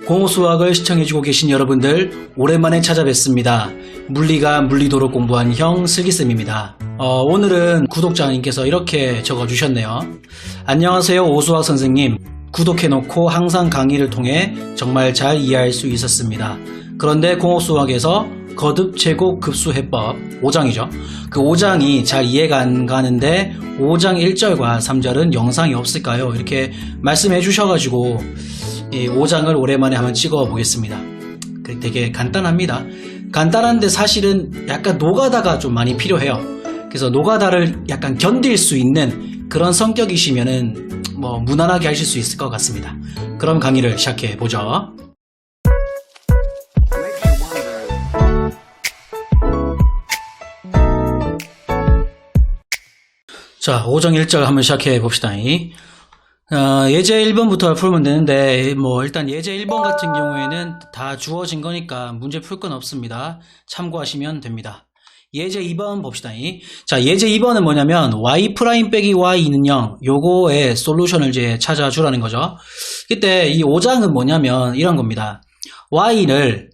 공호수학을 시청해주고 계신 여러분들 오랜만에 찾아뵙습니다. 물리가 물리도록 공부한 형 슬기쌤입니다. 오늘은 구독자님께서 이렇게 적어주셨네요. 안녕하세요 오수학 선생님. 구독해놓고 항상 강의를 통해 정말 잘 이해할 수 있었습니다. 그런데 공호수학에서 거듭 제곱 급수 해법 5장이죠. 그 5장이 잘 이해가 안 가는데 5장 1절과 3절은 영상이 없을까요? 이렇게 말씀해 주셔가지고 이 5장을 오랜만에 한번 찍어 보겠습니다. 되게 간단합니다. 간단한데 사실은 약간 노가다가 좀 많이 필요해요. 그래서 노가다를 약간 견딜 수 있는 그런 성격이시면은 무난하게 하실 수 있을 것 같습니다. 그럼 강의를 시작해 보죠. 자, 5장 1절 한번 시작해 봅시다. 예제 1번부터 풀면 되는데 일단 예제 1번 같은 경우에는 다 주어진 거니까 문제 풀 건 없습니다. 참고하시면 됩니다. 예제 2번 봅시다. 자, 예제 2번은 뭐냐면 y 프라임 빼기 y는 0 요거의 솔루션을 이제 찾아주라는 거죠. 그때 이 5장은 뭐냐면 이런 겁니다. y를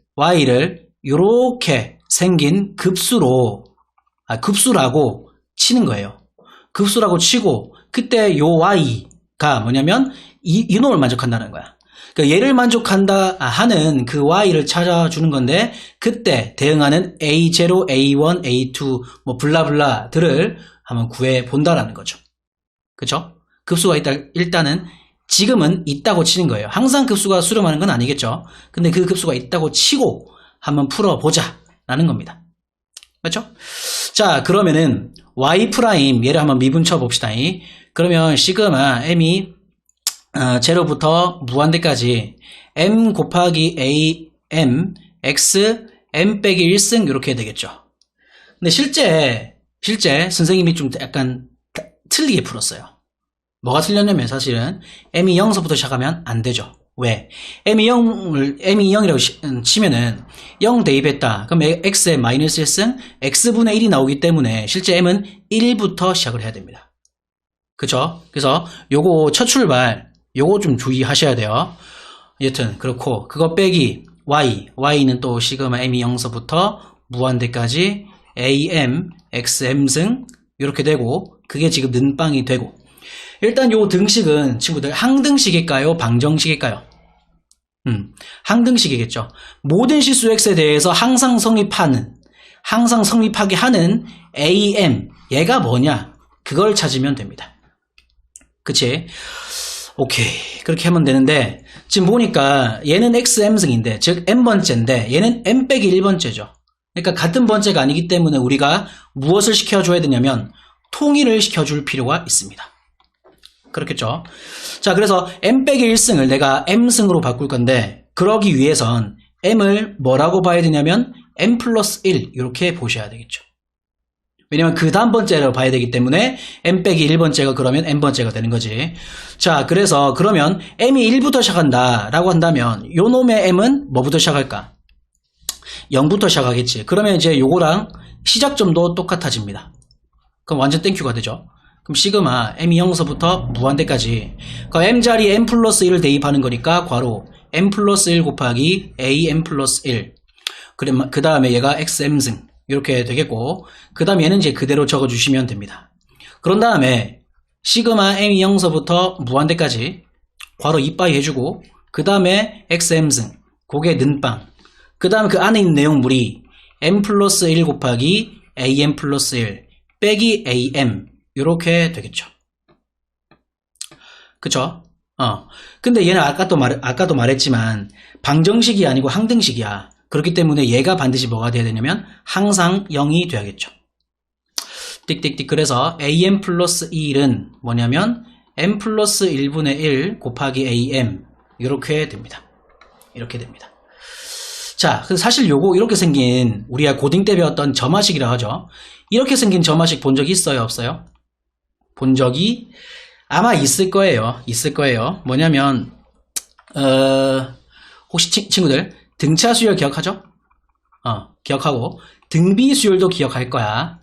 요렇게 생긴 급수라고 치는 거예요. 급수라고 치고 그때 요 y가 뭐냐면 이 놈을 만족한다는 거야. 그러니까 얘를 만족한다 하는 그 y를 찾아주는 건데 그때 대응하는 a0, a1, a2 블라블라들을 한번 구해 본다라는 거죠. 그쵸? 급수가 일단은 지금은 있다고 치는 거예요. 항상 급수가 수렴하는 건 아니겠죠. 근데 그 급수가 있다고 치고 한번 풀어보자 라는 겁니다. 맞죠? 자, 그러면은 y 프라임 얘를 한번 미분쳐 봅시다. 그러면 시그마 m이 0부터 무한대까지 m 곱하기 a m x m 빼기 1승 이렇게 되겠죠. 근데 실제 선생님이 좀 약간 틀리게 풀었어요. 뭐가 틀렸냐면 사실은 m이 0서부터 시작하면 안 되죠. 왜? m이 0이라고 치면은 0 대입했다. 그럼 x의 마이너스 1승 x분의 1이 나오기 때문에 실제 m은 1부터 시작을 해야 됩니다. 그쵸? 그래서 요거 첫 출발 요거 좀 주의하셔야 돼요. 여튼 그렇고 그거 빼기 y는 또 시그마 m이 0서부터 무한대까지 am xm승 이렇게 되고 그게 지금 는빵이 되고 일단 요 등식은 친구들 항등식일까요? 방정식일까요? 항등식이겠죠. 모든 실수 x에 대해서 항상 성립하게 하는 am 얘가 뭐냐? 그걸 찾으면 됩니다. 그치? 오케이. 그렇게 하면 되는데 지금 보니까 얘는 xm승인데 즉 n번째인데 얘는 m 빼기 1번째죠. 그러니까 같은 번째가 아니기 때문에 우리가 무엇을 시켜줘야 되냐면 통일을 시켜줄 필요가 있습니다. 그렇겠죠? 자, 그래서 m 빼기 1승을 내가 m승으로 바꿀 건데 그러기 위해선 m을 뭐라고 봐야 되냐면 m 플러스 1 이렇게 보셔야 되겠죠. 왜냐면 그 다음 번째를 봐야 되기 때문에 m 빼기 1번째가 그러면 n번째가 되는 거지. 자, 그래서 그러면 m이 1부터 시작한다 라고 한다면 요 놈의 m은 뭐부터 시작할까? 0부터 시작하겠지. 그러면 이제 요거랑 시작점도 똑같아집니다. 그럼 완전 땡큐가 되죠. 그럼 시그마 m이 0서부터 무한대까지 그 m자리에 m 플러스 1을 대입하는 거니까 괄호 m 플러스 1 곱하기 am 플러스 1 그 다음에 얘가 xm승 이렇게 되겠고 그 다음 얘는 이제 그대로 적어주시면 됩니다. 그런 다음에 시그마 m이 0서부터 무한대까지 괄호 이빠이 해주고 그 다음에 xm승 그게 는빵 그 다음에 그 안에 있는 내용물이 m 플러스 1 곱하기 am 플러스 1 빼기 am 이렇게 되겠죠. 그쵸? 근데 얘는 아까도 말했지만 방정식이 아니고 항등식이야. 그렇기 때문에 얘가 반드시 뭐가 돼야 되냐면 항상 0이 돼야겠죠. 띡띡띡. 그래서 am 플러스 1은 뭐냐면 m 플러스 1분의 1 곱하기 am 이렇게 됩니다. 이렇게 됩니다. 자, 사실 요거 이렇게 생긴 우리가 고딩 때 배웠던 점화식이라 하죠. 이렇게 생긴 점화식 본 적이 있어요? 없어요? 본 적이 아마 있을 거예요. 뭐냐면 혹시 친구들 등차 수열 기억하죠? 기억하고 등비 수열도 기억할 거야.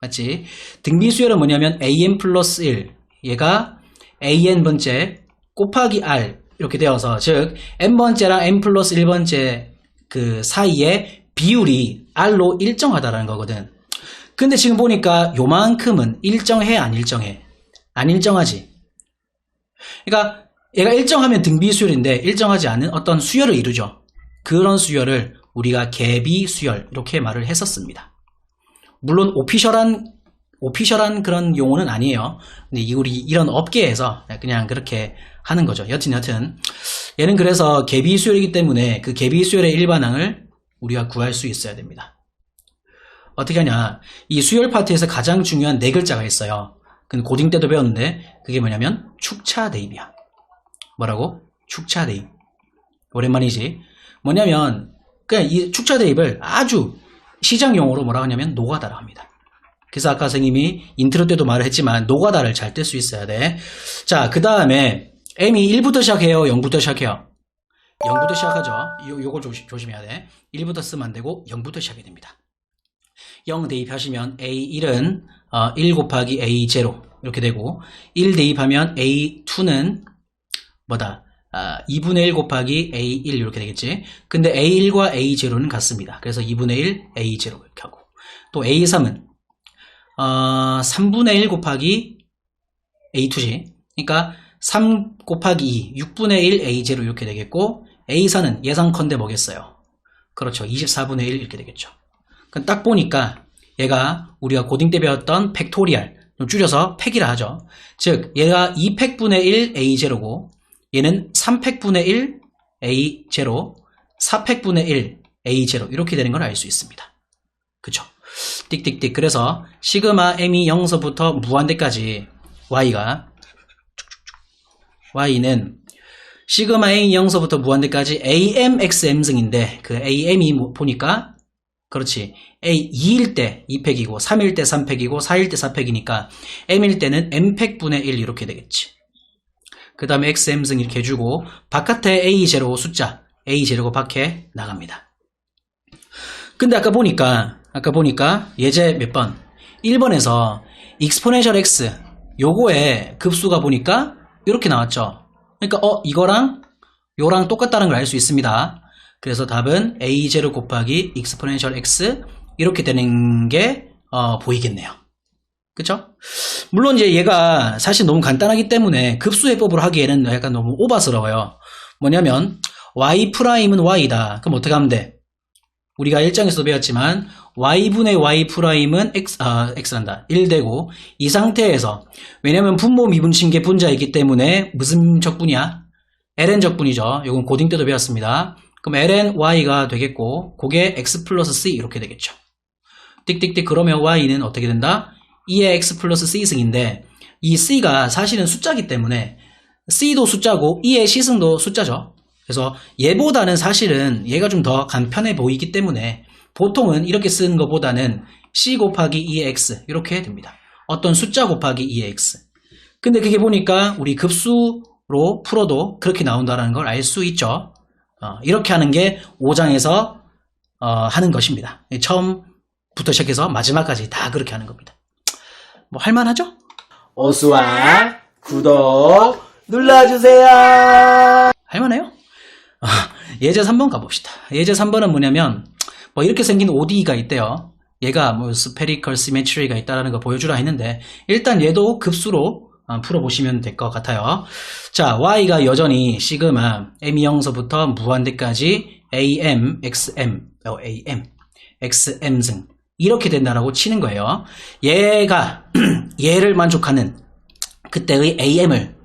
맞지? 등비 수열은 뭐냐면 an 플러스 1 얘가 an 번째 곱하기 r 이렇게 되어서, 즉 n번째랑 n 플러스 1번째 그 사이에 비율이 r로 일정하다라는 거거든. 근데 지금 보니까 요만큼은 일정해, 안 일정해? 안 일정하지. 그러니까 얘가 일정하면 등비수열인데 일정하지 않은 어떤 수열을 이루죠. 그런 수열을 우리가 개비수열 이렇게 말을 했었습니다. 물론 오피셜한 그런 용어는 아니에요. 근데 우리 이런 업계에서 그냥 그렇게 하는 거죠. 여튼 얘는 그래서 개비수열이기 때문에 그 개비수열의 일반항을 우리가 구할 수 있어야 됩니다. 어떻게 하냐? 이 수열 파트에서 가장 중요한 네 글자가 있어요. 근데 고딩 때도 배웠는데 그게 뭐냐면 축차 대입이야. 뭐라고? 축차 대입. 오랜만이지. 뭐냐면 그냥 이 축차 대입을 아주 시장 용어로 뭐라고 하냐면 노가다라고 합니다. 그래서 아까 선생님이 인트로 때도 말을 했지만 노가다를 잘 뗄 수 있어야 돼. 자, 그 다음에 M이 1부터 시작해요? 0부터 시작해요? 0부터 시작하죠. 요걸 조심해야 돼. 1부터 쓰면 안 되고 0부터 시작이 됩니다. 0 대입하시면 A1은 1 곱하기 A0 이렇게 되고 1 대입하면 A2는 뭐다? 2분의 1 곱하기 A1 이렇게 되겠지. 근데 A1과 A0는 같습니다. 그래서 2분의 1 A0 이렇게 하고 또 A3은 3분의 1 곱하기 A2지. 그러니까 3 곱하기 2, 6분의 1 A0 이렇게 되겠고 A4는 예상컨대 뭐겠어요? 그렇죠. 24분의 1 이렇게 되겠죠. 딱 보니까 얘가 우리가 고딩 때 배웠던 팩토리얼, 좀 줄여서 팩이라 하죠. 즉 얘가 2팩분의 1 A0고 얘는 3팩분의 1 A0, 4팩분의 1 A0 이렇게 되는 걸 알 수 있습니다. 그쵸? 띡띡띡. 그래서 시그마 m이 0서부터 무한대까지 y는 시그마 m이 0서부터 무한대까지 amxm승인데 그 am이 보니까 그렇지. 2일 때 2팩이고 3일 때 3팩이고 4일 때 4팩이니까 m일 때는 m팩분의 1 이렇게 되겠지. 그 다음에 xm승 이렇게 해주고 바깥에 a0 숫자 a0가 밖에 나갑니다. 근데 아까 보니까 예제 몇 번? 1번에서 exponential x 요거의 급수가 보니까 이렇게 나왔죠. 그러니까 이거랑 요랑 똑같다는 걸 알 수 있습니다. 그래서 답은 a0 곱하기 exponential x 이렇게 되는 게 보이겠네요. 그쵸? 물론 이제 얘가 사실 너무 간단하기 때문에 급수해법으로 하기에는 약간 너무 오바스러워요. 뭐냐면 y'은 y다. 그럼 어떻게 하면 돼? 우리가 일장에서도 배웠지만 y분의 y'은 x란다. 1되고 이 상태에서 왜냐면 분모 미분 징계 분자이기 때문에 무슨 적분이야? ln 적분이죠. 이건 고딩 때도 배웠습니다. 그럼 ln y가 되겠고 그게 x 플러스 c 이렇게 되겠죠. 띡띡띡. 그러면 y는 어떻게 된다? 2의 x 플러스 c승인데 이 c가 사실은 숫자이기 때문에 c도 숫자고 2의 c승도 숫자죠. 그래서 얘보다는 사실은 얘가 좀 더 간편해 보이기 때문에 보통은 이렇게 쓰는 것보다는 c 곱하기 2의 x 이렇게 됩니다. 어떤 숫자 곱하기 2의 x. 근데 그게 보니까 우리 급수로 풀어도 그렇게 나온다는 걸 알 수 있죠. 이렇게 하는 게 5장에서 하는 것입니다. 처음부터 시작해서 마지막까지 다 그렇게 하는 겁니다. 뭐 할만하죠? 오수와 구독 눌러주세요. 할만해요? 예제 3번 가봅시다. 예제 3번은 뭐냐면 뭐 이렇게 생긴 ODE가 있대요. 얘가 뭐 spherical symmetry가 있다는 거 보여주라 했는데 일단 얘도 급수로 풀어보시면 될 것 같아요. 자, y가 여전히 시그마 m이 0서부터 무한대까지 am, xm승 이렇게 된다라고 치는 거예요. 얘가 얘를 만족하는 그때의 AM을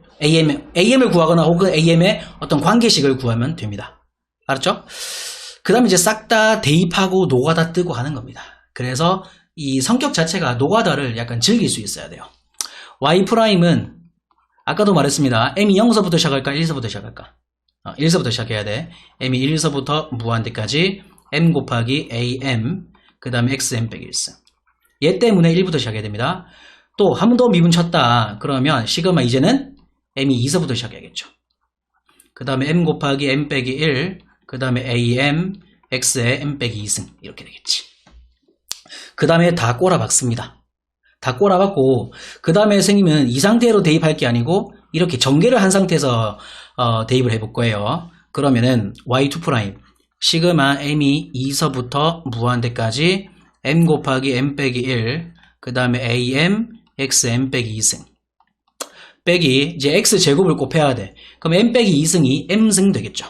구하거나 혹은 AM의 어떤 관계식을 구하면 됩니다. 알았죠? 그 다음에 이제 싹 다 대입하고 노가다 뜨고 하는 겁니다. 그래서 이 성격 자체가 노가다를 약간 즐길 수 있어야 돼요. Y'은 아까도 말했습니다. M이 0서부터 시작할까? 1서부터 시작할까? 1서부터 시작해야 돼. M이 1서부터 무한대까지 M 곱하기 AM 그 다음에 XM 빼기 1승. 얘 때문에 1부터 시작해야 됩니다. 또 한 번 더 미분 쳤다. 그러면 시그마 이제는 M이 2서부터 시작해야겠죠. 그 다음에 M 곱하기 M 빼기 1 그 다음에 AM X에 M 빼기 2승 이렇게 되겠지. 그 다음에 다 꼬라박습니다. 다 꼬라박고 그 다음에 선생님은 이 상태로 대입할 게 아니고 이렇게 전개를 한 상태에서 대입을 해볼 거예요. 그러면은 y2' 시그마 m이 2서부터 무한대까지 m 곱하기 m 빼기 1, 그 다음에 am xm 빼기 2승 빼기 이제 x 제곱을 곱해야 돼. 그럼 m 빼기 2승이 m승 되겠죠.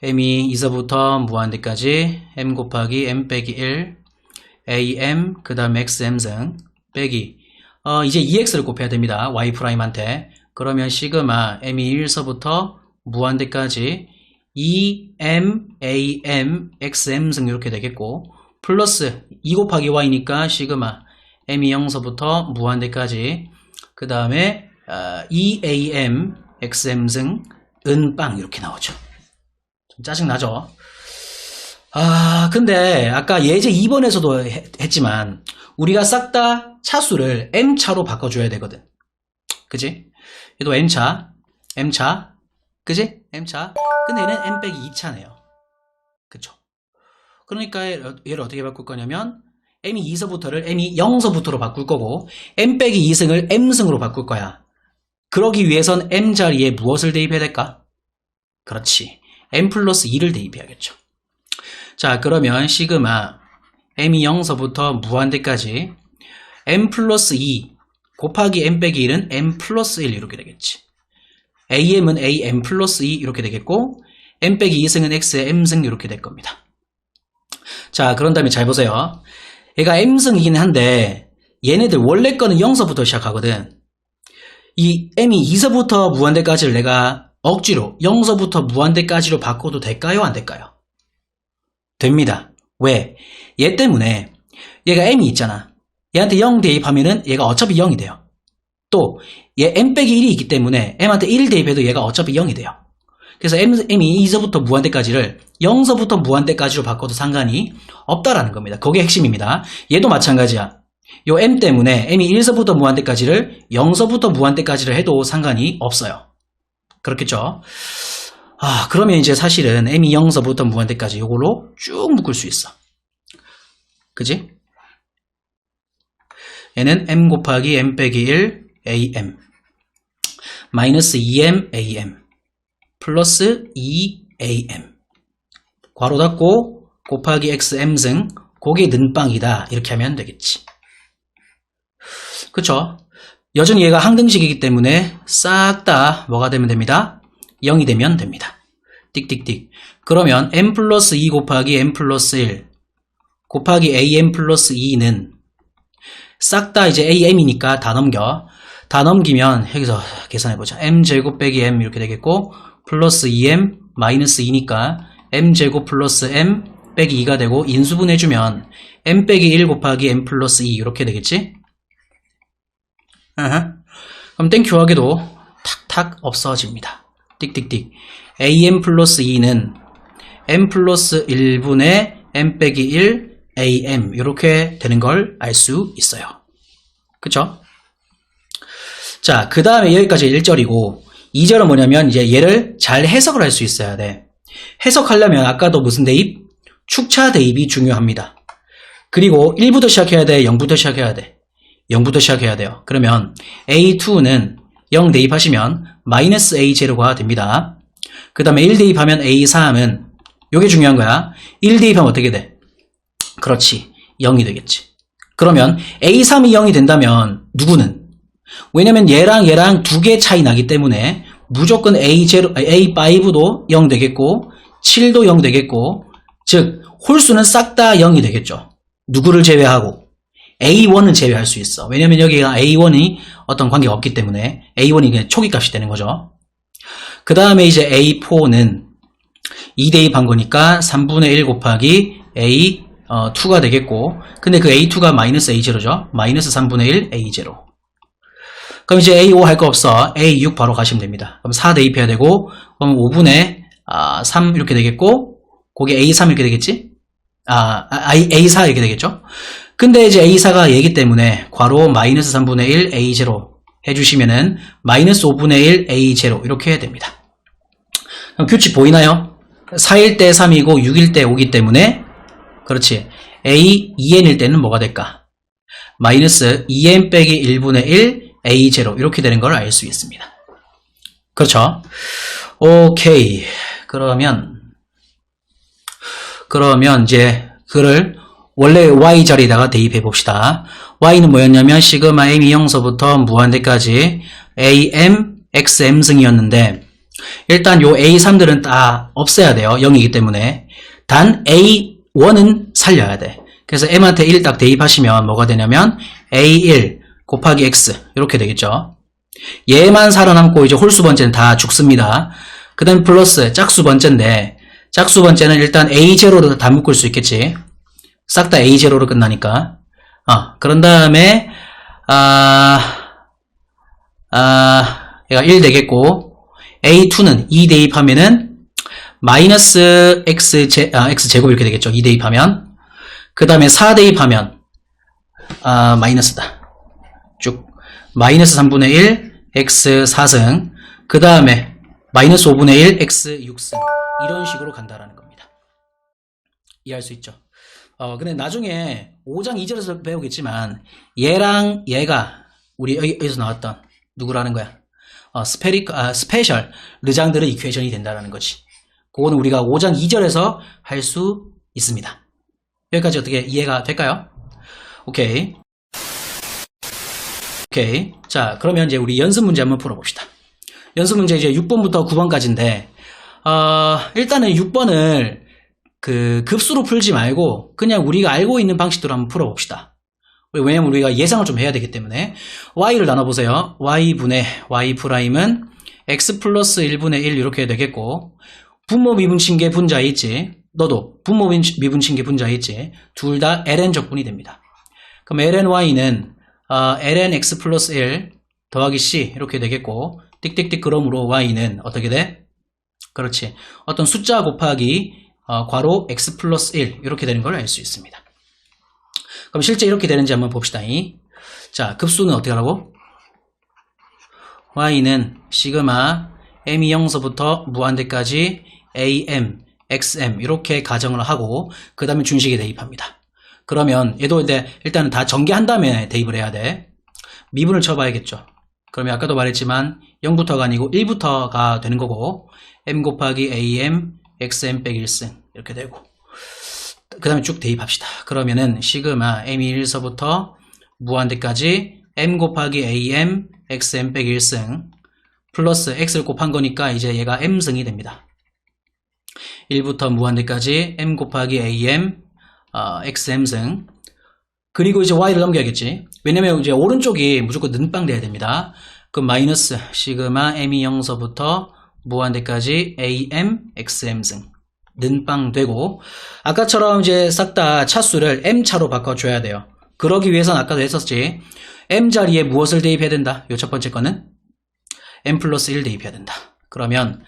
m이 2서부터 무한대까지 m 곱하기 m 빼기 1 am 그 다음에 xm승 빼기 이제 2x를 곱해야 됩니다. y'한테. 그러면 시그마 m이 1서부터 무한대까지 2m am xm승 이렇게 되겠고 플러스 2 곱하기 y니까 시그마 m이 0서부터 무한대까지 그 다음에 2am xm승 은빵 이렇게 나오죠. 좀 짜증나죠? 근데 아까 예제 2번에서도 했지만 우리가 싹 다 차수를 m차로 바꿔줘야 되거든. 그지? 얘도 m차, 그지? m차. 근데 얘는 m 빼기 2차네요. 그쵸? 그러니까 얘를 어떻게 바꿀 거냐면 m이 2서부터를 m이 0서부터로 바꿀 거고 m 빼기 2승을 m승으로 바꿀 거야. 그러기 위해선 m 자리에 무엇을 대입해야 될까? 그렇지. m 플러스 2를 대입해야겠죠. 자, 그러면 시그마 m이 0서부터 무한대까지 m 플러스 2 곱하기 m 빼기 1은 m 플러스 1 이렇게 되겠지. am은 am 플러스 2 이렇게 되겠고 m 빼기 2승은 x의 m승 이렇게 될 겁니다. 자, 그런 다음에 잘 보세요. 얘가 m승이긴 한데 얘네들 원래 거는 0서부터 시작하거든. 이 m이 2서부터 무한대까지를 내가 억지로 0서부터 무한대까지로 바꿔도 될까요? 안 될까요? 됩니다. 왜? 얘 때문에 얘가 m이 있잖아. 얘한테 0 대입하면은 얘가 어차피 0이 돼요. 또 얘 m 빼기 1이 있기 때문에 m한테 1 대입해도 얘가 어차피 0이 돼요. 그래서 m이 2서부터 무한대까지를 0서부터 무한대까지로 바꿔도 상관이 없다라는 겁니다. 그게 핵심입니다. 얘도 마찬가지야. 요 m 때문에 m이 1서부터 무한대까지를 0서부터 무한대까지를 해도 상관이 없어요. 그렇겠죠? 그러면 이제 사실은 m이 0서부터 무한대까지 요걸로 쭉 묶을 수 있어. 그지? 얘는 m 곱하기 m 빼기 1 am 마이너스 2m am 플러스 2am 괄호 닫고 곱하기 xm승 그게 는빵이다 이렇게 하면 되겠지. 그쵸? 여전히 얘가 항등식이기 때문에 싹 다 뭐가 되면 됩니다. 0이 되면 됩니다. 띡띡띡. 그러면 m 플러스 2 곱하기 m 플러스 1 곱하기 am 플러스 2는 싹 다 이제 am이니까 다 넘겨. 다 넘기면 여기서 계산해보자. m제곱 빼기 m 이렇게 되겠고 플러스 2m 마이너스 2니까 m제곱 플러스 m 빼기 2가 되고 인수분해주면 m 빼기 1 곱하기 m 플러스 2 이렇게 되겠지? 그럼 땡큐하게도 탁탁 없어집니다. 띡띡띡. am 플러스 2는 m 플러스 1분의 m 빼기 1 am 이렇게 되는 걸 알 수 있어요. 그쵸? 자, 그 다음에 여기까지 1절이고 2절은 뭐냐면 이제 얘를 잘 해석을 할 수 있어야 돼. 해석하려면 아까도 무슨 대입? 축차 대입이 중요합니다. 그리고 1부터 시작해야 돼? 0부터 시작해야 돼? 0부터 시작해야 돼요. 그러면 A2는 0 대입하시면 마이너스 A0가 됩니다. 그 다음에 1 대입하면 A3은 요게 중요한 거야. 1 대입하면 어떻게 돼? 그렇지. 0이 되겠지. 그러면 A3이 0이 된다면 누구는? 왜냐면 얘랑 두 개 차이 나기 때문에 무조건 A5도 0 되겠고 7도 0 되겠고 즉 홀수는 싹 다 0이 되겠죠. 누구를 제외하고? A1은 제외할 수 있어. 왜냐면 여기가 A1이 어떤 관계가 없기 때문에 A1이 그냥 초기값이 되는 거죠. 그 다음에 이제 A4는 2 대입한 거니까 3분의 1 곱하기 A2가 되겠고 근데 그 A2가 마이너스 A0죠. 마이너스 3분의 1 A0. 그럼 이제 A5 할 거 없어. A6 바로 가시면 됩니다. 그럼 4 대입해야 되고 그럼 5분의 3 이렇게 되겠고 거기 A3 이렇게 되겠지? A4 이렇게 되겠죠? 근데 이제 A4가 얘기 때문에 괄호 마이너스 3분의 1 A0 해주시면은 마이너스 5분의 1 A0 이렇게 해야 됩니다. 그럼 규칙 보이나요? 4일 때 3이고 6일 때 5기 때문에 그렇지. A 2n일 때는 뭐가 될까? 마이너스 2n 빼기 1분의 1 A0 이렇게 되는 걸 알 수 있습니다. 그렇죠. 오케이. 그러면 이제 그를 원래 y 자리에다가 대입해 봅시다. y는 뭐였냐면 시그마 m이 0서부터 무한대까지 am xm 승이었는데 일단 요 a3들은 다 없애야 돼요. 0이기 때문에. 단 a1은 살려야 돼. 그래서 m한테 1 딱 대입하시면 뭐가 되냐면 a1 곱하기 x 이렇게 되겠죠. 얘만 살아남고 이제 홀수 번째는 다 죽습니다. 그 다음 플러스 짝수 번째인데 짝수 번째는 일단 a0로 다 묶을 수 있겠지. 싹 다 a0로 끝나니까. 그런 다음에 얘가 1 되겠고 a2는 2 대입하면은 마이너스 x제곱 이렇게 되겠죠. 2 대입하면. 그 다음에 4 대입하면 마이너스다. 쭉 마이너스 3분의 1 x 4승 그 다음에 마이너스 5분의 1 x 6승 이런 식으로 간다라는 겁니다. 이해할 수 있죠? 근데 나중에 5장 2절에서 배우겠지만 얘랑 얘가 우리 여기서 나왔던 누구라는 거야? 스페셜 르장드르 이퀘이션이 된다라는 거지. 그거는 우리가 5장 2절에서 할 수 있습니다. 여기까지 어떻게 이해가 될까요? 오케이. 자, 그러면 이제 우리 연습 문제 한번 풀어봅시다. 연습 문제 이제 6번부터 9번까지인데, 일단은 6번을 그 급수로 풀지 말고 그냥 우리가 알고 있는 방식대로 한번 풀어봅시다. 왜냐면 우리가 예상을 좀 해야 되기 때문에 y를 나눠보세요. y분의 y'은 x 플러스 1분의 1 이렇게 되겠고 분모 미분친계 분자에 있지. 너도 분모 미분친계 분자에 있지. 둘 다 ln 적분이 됩니다. 그럼 ln y는 ln x 플러스 1 더하기 c 이렇게 되겠고 띡띡띡 그러므로 y는 어떻게 돼? 그렇지. 어떤 숫자 곱하기 괄호 x 플러스 1 이렇게 되는 걸 알 수 있습니다. 그럼 실제 이렇게 되는지 한번 봅시다. 자, 급수는 어떻게 하라고? y는 시그마 m이 0서부터 무한대까지 am, xm 이렇게 가정을 하고 그 다음에 준식에 대입합니다. 그러면 얘도 일단은 다 전개한 다음에 대입을 해야 돼. 미분을 쳐봐야겠죠. 그러면 아까도 말했지만 0부터가 아니고 1부터가 되는 거고 m 곱하기 am, xm 빼기 1승 이렇게 되고 그 다음에 쭉 대입합시다. 그러면은 시그마 m이 1서부터 무한대까지 m 곱하기 am, xm 빼기 1승 플러스 x를 곱한 거니까 이제 얘가 m승이 됩니다. 1부터 무한대까지 m 곱하기 am, xm승 그리고 이제 y를 넘겨야겠지. 왜냐면 이제 오른쪽이 무조건 는빵 돼야 됩니다. 그럼 마이너스 시그마 m이 0서부터 무한대까지 am, xm승 는빵 되고 아까처럼 이제 싹 다 차수를 m차로 바꿔줘야 돼요. 그러기 위해서는 아까도 했었지. m 자리에 무엇을 대입해야 된다? 요 첫 번째 거는 m 플러스 1 대입해야 된다. 그러면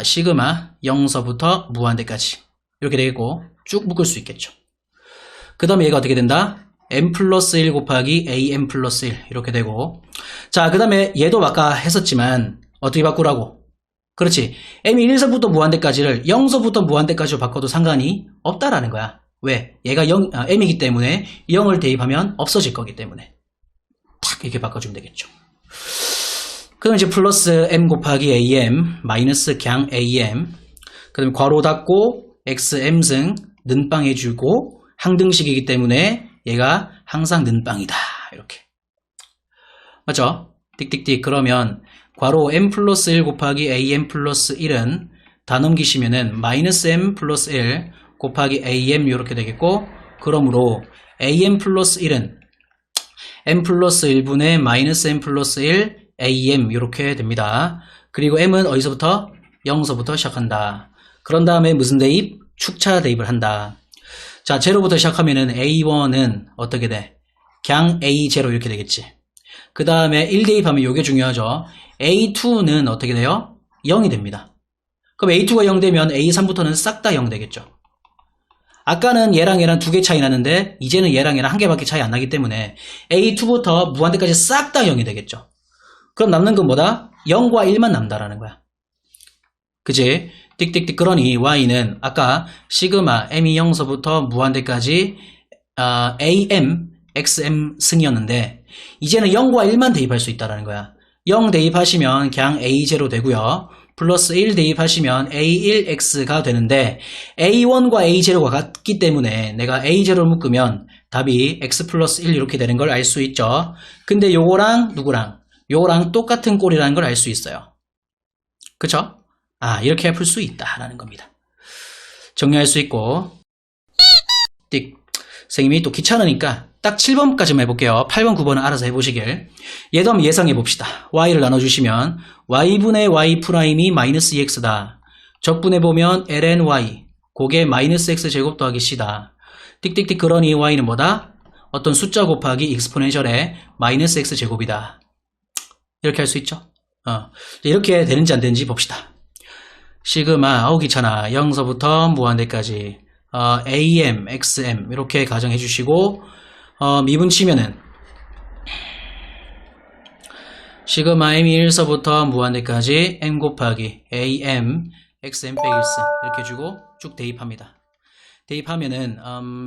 시그마 0서부터 무한대까지 이렇게 되겠고 쭉 묶을 수 있겠죠. 그 다음에 얘가 어떻게 된다? m 플러스 1 곱하기 am 플러스 1 이렇게 되고 자, 그 다음에 얘도 아까 했었지만 어떻게 바꾸라고? 그렇지. m이 1서부터 무한대까지를 0서부터 무한대까지로 바꿔도 상관이 없다라는 거야. 왜? 얘가 m이기 때문에 0을 대입하면 없어질 거기 때문에 탁 이렇게 바꿔주면 되겠죠. 그럼 이제 플러스 m 곱하기 am 마이너스 그냥 am 그 다음에 괄호 닫고 xm승 는빵 해주고 항등식이기 때문에 얘가 항상 는빵이다 이렇게 맞죠? 띡띡띡 그러면 괄호 m 플러스 1 곱하기 am 플러스 1은 다 넘기시면은 마이너스 m 플러스 1 곱하기 am 이렇게 되겠고 그러므로 am 플러스 1은 m 플러스 1분의 마이너스 m 플러스 1 am 이렇게 됩니다. 그리고 m은 어디서부터? 0서부터 시작한다. 그런 다음에 무슨 대입? 축차 대입을 한다. 자, 제로부터 시작하면은 a1은 어떻게 돼? 그냥 a0 이렇게 되겠지. 그 다음에 1 대입하면 이게 중요하죠. a2는 어떻게 돼요? 0이 됩니다. 그럼 a2가 0 되면 a3부터는 싹 다 0 되겠죠. 아까는 얘랑 두 개 차이 나는데 이제는 얘랑 한 개밖에 차이 안 나기 때문에 a2부터 무한대까지 싹 다 0이 되겠죠. 그럼 남는 건 뭐다? 0과 1만 남다라는 거야. 그치? 띡띡띡 그러니 y는 아까 시그마 m이 0서부터 무한대까지 am, xm 승이었는데 이제는 0과 1만 대입할 수 있다라는 거야. 0 대입하시면 그냥 A0 되고요. 플러스 1 대입하시면 A1X가 되는데 A1과 A0가 같기 때문에 내가 A0를 묶으면 답이 X 플러스 1 이렇게 되는 걸 알 수 있죠. 근데 요거랑 누구랑? 요거랑 똑같은 꼴이라는 걸 알 수 있어요. 그쵸? 이렇게 풀 수 있다라는 겁니다. 정리할 수 있고 띡. 선생님이 또 귀찮으니까 딱 7번까지만 해볼게요. 8번, 9번은 알아서 해보시길. 얘도 한번 예상해 봅시다. y를 나눠주시면 y분의 y 프라임이 마이너스 2x다. 적분해보면 ln y 그게 마이너스 x 제곱 더하기 c다. 띡띡띡 그러니 y는 뭐다? 어떤 숫자 곱하기 익스포넨셜의 마이너스 x 제곱이다. 이렇게 할 수 있죠. 이렇게 되는지 안 되는지 봅시다. 시그마 귀찮아 0서부터 무한대까지 AM, XM 이렇게 가정해 주시고 미분 치면은 시그마 M이 1서부터 무한대까지 M 곱하기 AM, XM 빼기 1승 이렇게 주고 쭉 대입합니다. 대입하면은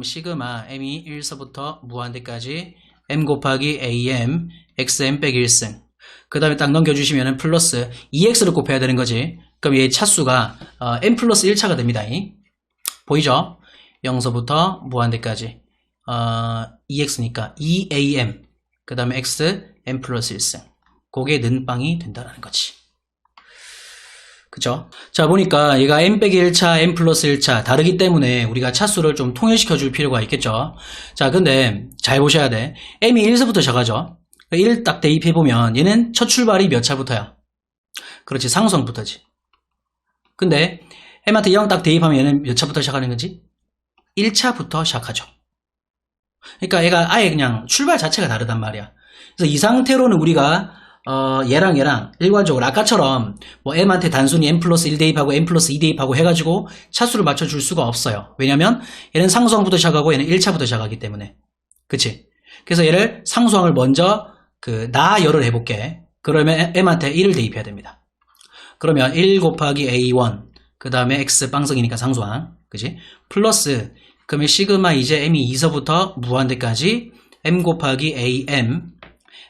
시그마 M이 1서부터 무한대까지 M 곱하기 AM, XM 빼기 1승 그 다음에 딱 넘겨주시면은 플러스 2x를 곱해야 되는 거지. 그럼 얘 차수가 M 플러스 1차가 됩니다. 보이죠? 0서부터 무한대까지 2x니까 2am 그 다음에 x m 플러스 1승 그게 는빵이 된다는 거지. 그쵸? 자 보니까 얘가 m 빼기 1차 m 플러스 1차 다르기 때문에 우리가 차수를 좀 통일시켜 줄 필요가 있겠죠. 자 근데 잘 보셔야 돼. m이 1서부터 시작하죠. 1 딱 대입해보면 얘는 첫 출발이 몇 차부터야? 그렇지, 상수항부터지. 근데 m한테 0 딱 대입하면 얘는 몇 차부터 시작하는 거지? 1차부터 시작하죠. 그러니까 얘가 아예 그냥 출발 자체가 다르단 말이야. 그래서 이 상태로는 우리가 얘랑 일괄적으로 아까처럼 뭐 m한테 단순히 m 플러스 1 대입하고 m 플러스 2 대입하고 해가지고 차수를 맞춰줄 수가 없어요. 왜냐면 얘는 상수항부터 시작하고 얘는 1차부터 시작하기 때문에. 그치? 그래서 얘를 상수항을 먼저 나열을 해볼게. 그러면 m한테 1을 대입해야 됩니다. 그러면 1 곱하기 a1 그 다음에 x 빵성이니까 상수항 그지? 플러스 그러면 시그마 이제 m이 2서부터 무한대까지 m 곱하기 am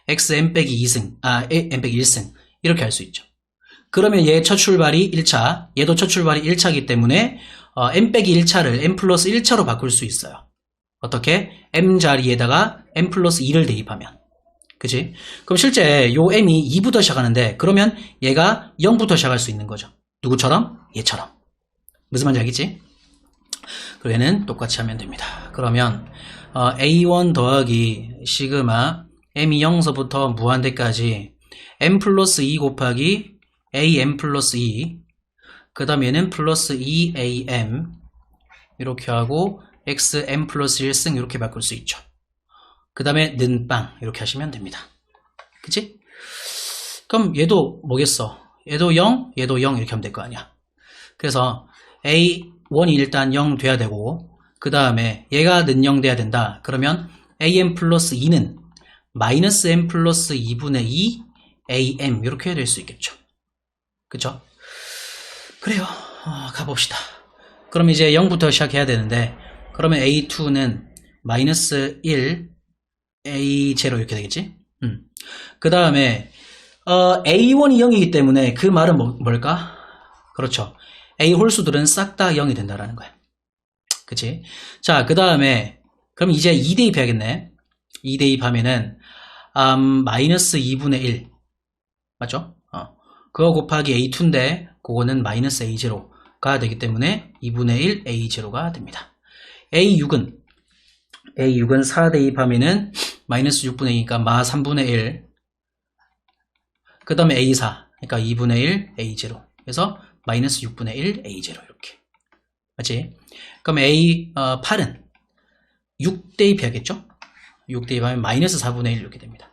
xm 빼기 2승 m 빼기 1승 이렇게 할 수 있죠. 그러면 얘 첫 출발이 1차 얘도 첫 출발이 1차이기 때문에 m 빼기 1차를 m 플러스 1차로 바꿀 수 있어요. 어떻게? m 자리에다가 m 플러스 2를 대입하면 그치? 그럼 실제 요 m이 2부터 시작하는데 그러면 얘가 0부터 시작할 수 있는 거죠. 누구처럼? 얘처럼. 무슨 말인지 알겠지? 그리고 얘는 똑같이 하면 됩니다. 그러면 a1 더하기 시그마 m이 0서부터 무한대까지 m 플러스 2 곱하기 am 플러스 2 그 다음 얘는 플러스 2am 이렇게 하고 xm 플러스 1승 이렇게 바꿀 수 있죠. 그 다음에 는빵 이렇게 하시면 됩니다. 그치? 그럼 얘도 뭐겠어? 얘도 0, 얘도 0 이렇게 하면 될 거 아니야. 그래서 A1이 일단 0 돼야 되고 그 다음에 얘가 는 0 돼야 된다. 그러면 AM 플러스 2는 마이너스 M 플러스 2분의 2 AM 이렇게 될 수 있겠죠. 그쵸? 그래요. 가봅시다. 그럼 이제 0부터 시작해야 되는데 그러면 A2는 마이너스 1 A0 이렇게 되겠지? 그 다음에 A1이 0이기 때문에 그 말은 뭘까? 그렇죠. A 홀수들은 싹 다 0이 된다라는 거야. 그치? 자, 그 다음에 그럼 이제 2 대입해야겠네. 2 대입하면은 마이너스 2분의 1 맞죠? 그거 곱하기 A2인데 그거는 마이너스 A0가 되기 때문에 2분의 1 A0가 됩니다. A6은 4 대입하면은 마이너스 6분의 2니까 마 3분의 1 그 다음에 A4 그러니까 2분의 1 A0 그래서 마이너스 6분의 1 A0 이렇게 맞지? 그럼 A8은 6 대입해야겠죠? 6 대입하면 마이너스 4분의 1 이렇게 됩니다.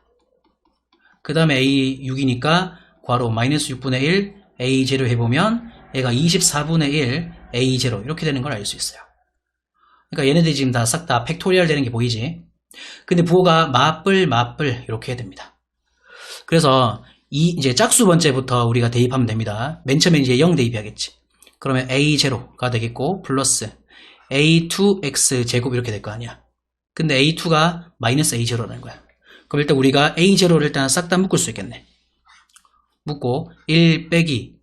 그 다음에 A6이니까 괄호 마이너스 6분의 1 A0 해보면 얘가 24분의 1 A0 이렇게 되는 걸 알 수 있어요. 그러니까 얘네들이 지금 다 싹 다 팩토리얼 되는 게 보이지? 근데 부호가 마뿔 이렇게 해야 됩니다. 그래서 이제 짝수 번째부터 우리가 대입하면 됩니다. 맨 처음에 이제 0 대입해야겠지. 그러면 A0가 되겠고 플러스 A2X 제곱 이렇게 될 거 아니야. 근데 A2가 마이너스 A0라는 거야. 그럼 일단 우리가 A0를 일단 싹 다 묶을 수 있겠네. 묶고 1 빼기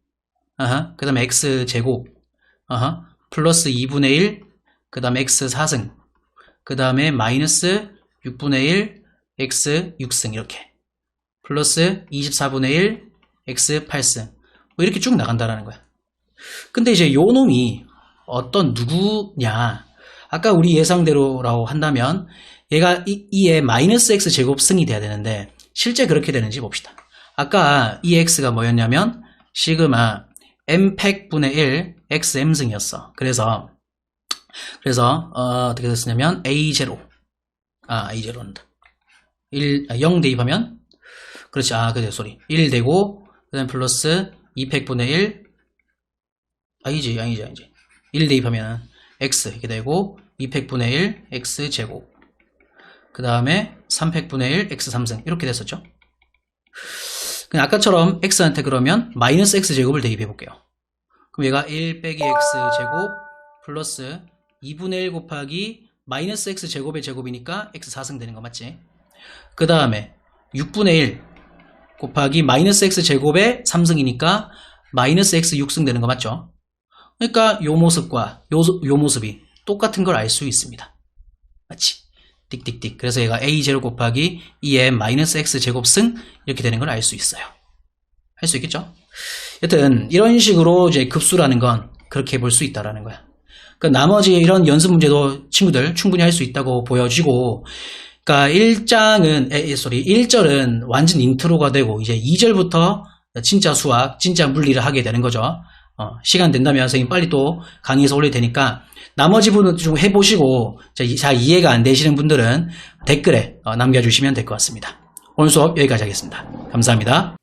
그 다음에 x제곱 플러스 2분의 1 그 다음에 x 4승 그 다음에 마이너스 6분의 1 x 6승 이렇게 플러스 24분의 1 x 8승 뭐 이렇게 쭉 나간다라는 거야. 근데 이제 요 놈이 어떤 누구냐, 아까 우리 예상대로라고 한다면 얘가 이의 마이너스 x 제곱 승이 돼야 되는데 실제 그렇게 되는지 봅시다. 아까 이 x가 뭐였냐면 시그마 m팩분의 1 x m승이었어. 그래서 어떻게 됐었냐면 a0 a0한다 0 대입하면 그렇지 그래 소리 1 되고 그 다음에 플러스 2팩분의 1 아니지 1 대입하면 x 이렇게 되고 2팩분의 1 x 제곱 그 다음에 3팩분의 1 x 3승 이렇게 됐었죠. 그냥 아까처럼 x한테 그러면 마이너스 x 제곱을 대입해 볼게요. 그럼 얘가 1 빼기 x 제곱 플러스 2분의 1 곱하기 마이너스 x 제곱의 제곱이니까 x 4승 되는 거 맞지? 그 다음에 6분의 1 곱하기 마이너스 x 제곱의 3승이니까 마이너스 x 6승 되는 거 맞죠? 그러니까 요 모습과 요 모습이 똑같은 걸 알 수 있습니다. 맞지? 띡띡띡. 그래서 얘가 a0 곱하기 2의 마이너스 x 제곱승 이렇게 되는 걸 알 수 있어요. 할 수 있겠죠? 여튼 이런 식으로 이제 급수라는 건 그렇게 볼 수 있다라는 거야. 그러니까 나머지 이런 연습 문제도 친구들 충분히 할 수 있다고 보여지고, 그러니까 1절은 완전 인트로가 되고 이제 2절부터 진짜 수학, 진짜 물리를 하게 되는 거죠. 시간 된다면 선생님 빨리 또 강의에서 올릴 테니까 나머지 부분 좀 해보시고 잘 이해가 안 되시는 분들은 댓글에 남겨주시면 될 것 같습니다. 오늘 수업 여기까지 하겠습니다. 감사합니다.